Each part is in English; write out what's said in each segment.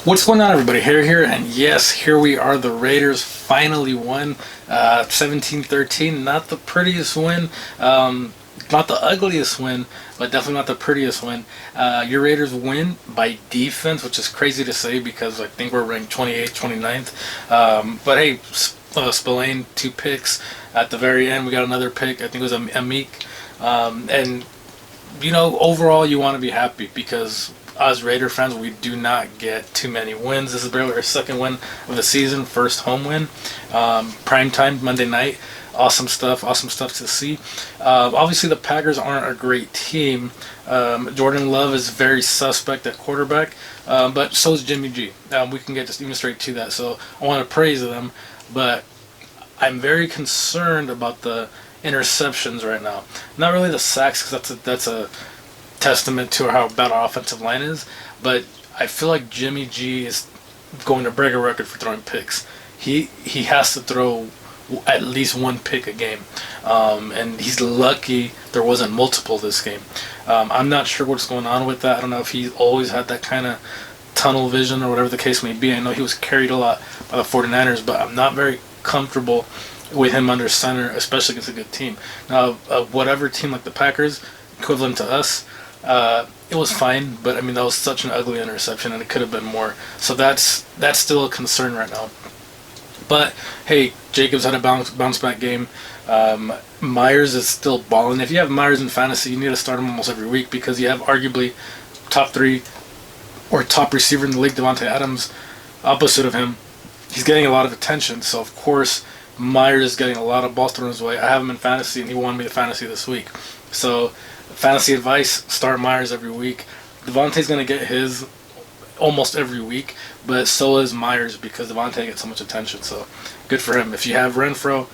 What's going on, everybody? Here, and yes, here we are. The Raiders finally won 17-13. Not the prettiest win, not the ugliest win, but definitely not the prettiest win. Your Raiders win by defense, which is crazy to say because I think we're ranked 28th, 29th. But hey, Spillane, 2 picks. At the very end, we got another pick. I think it was Amik. And, overall, you want to be happy because as Raider fans, we do not get too many wins. This is barely our second win of the season, first home win. Prime time, Monday night. Awesome stuff to see. Obviously, the Packers aren't a great team. Jordan Love is very suspect at quarterback, but so is Jimmy G. We can get just even straight to that. So I want to praise them, but I'm very concerned about the interceptions right now. Not really the sacks, because that's a testament to how bad our offensive line is, but I feel like Jimmy G is going to break a record for throwing picks. He has to throw at least 1 pick a game, and he's lucky there wasn't multiple this game. I'm not sure what's going on with that. I don't know if he always had that kind of tunnel vision or whatever the case may be. I know he was carried a lot by the 49ers, but I'm not very comfortable with him under center, especially against a good team. Now, whatever team like the Packers, equivalent to us, it was fine, but I mean that was such an ugly interception, and it could have been more. So that's still a concern right now. But hey, Jacobs had a bounce back game. Myers is still balling. If you have Myers in fantasy, you need to start him almost every week because you have arguably top 3 or top receiver in the league, Davante Adams, opposite of him. He's getting a lot of attention, so of course Myers is getting a lot of balls thrown his way. I have him in fantasy, and he won me the fantasy this week. So fantasy advice, start Myers every week. Davante's going to get his almost every week, but so is Myers because Davante gets so much attention. So good for him. If you have Renfro,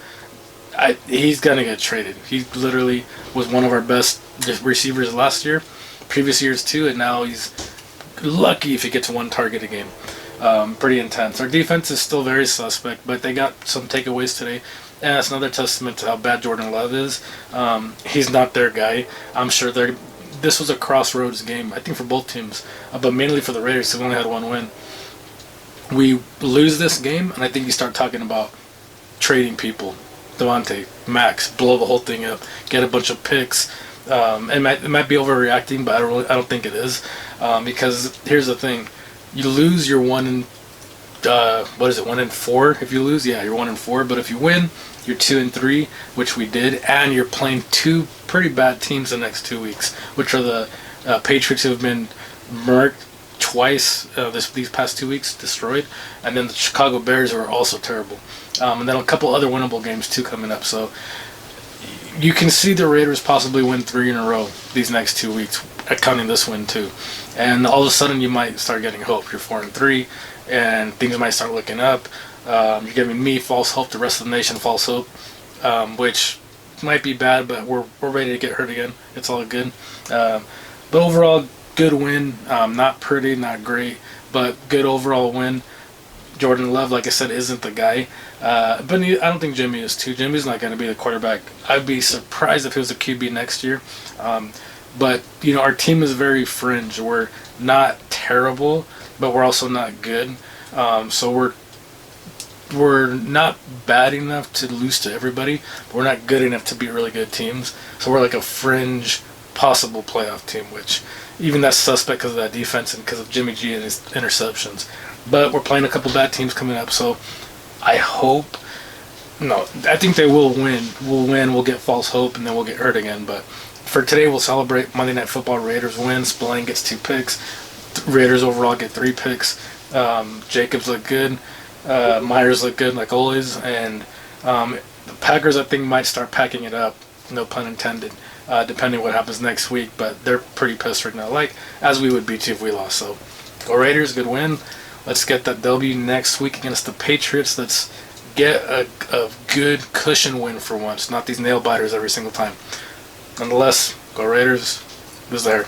he's going to get traded. He literally was one of our best receivers last year, previous years too, and now he's lucky if he gets 1 target a game. Pretty intense. Our defense is still very suspect, but they got some takeaways today. And that's another testament to how bad Jordan Love is. He's not their guy. I'm sure this was a crossroads game, I think, for both teams, but mainly for the Raiders, who only had 1 win. We lose this game, and I think you start talking about trading people. Davante, Max, blow the whole thing up, get a bunch of picks. It might be overreacting, but I don't think it is, because here's the thing: you lose your 1 and 1 and 4. If you lose, yeah, you're 1 and 4. But if you win, you're 2 and 3, which we did, and you're playing 2 pretty bad teams the next 2 weeks, which are the Patriots, who have been murked twice these past 2 weeks, destroyed, and then the Chicago Bears, who are also terrible, and then a couple other winnable games too coming up. So you can see the Raiders possibly win 3 in a row these next 2 weeks, counting this win too, and all of a sudden you might start getting hope. You're 4 and 3, and things might start looking up. You're giving me false hope, the rest of the nation false hope, which might be bad, but we're ready to get hurt again. It's all good. But overall, good win. Not pretty, not great, but good overall win. Jordan Love, like I said, isn't the guy. But I don't think Jimmy is too. Jimmy's not going to be the quarterback. I'd be surprised if he was a QB next year. But, our team is very fringe. We're not terrible, but we're also not good. So we're not bad enough to lose to everybody, but we're not good enough to beat really good teams. So we're like a fringe possible playoff team, which even that's suspect because of that defense and because of Jimmy G and his interceptions. But we're playing a couple bad teams coming up, so I think they will win. We'll get false hope, and then we'll get hurt again. But for today, we'll celebrate Monday Night Football. Raiders win. Spillane gets 2 picks. Raiders overall get 3 picks. Jacobs look good. Myers look good like always, and the Packers, I think, might start packing it up, no pun intended, depending what happens next week, but they're pretty pissed right now, like as we would be too if we lost. So go Raiders, good win. Let's get that W next week against the Patriots. Let's get a good cushion win for once, not these nail biters every single time. Nonetheless, go Raiders. Who's there?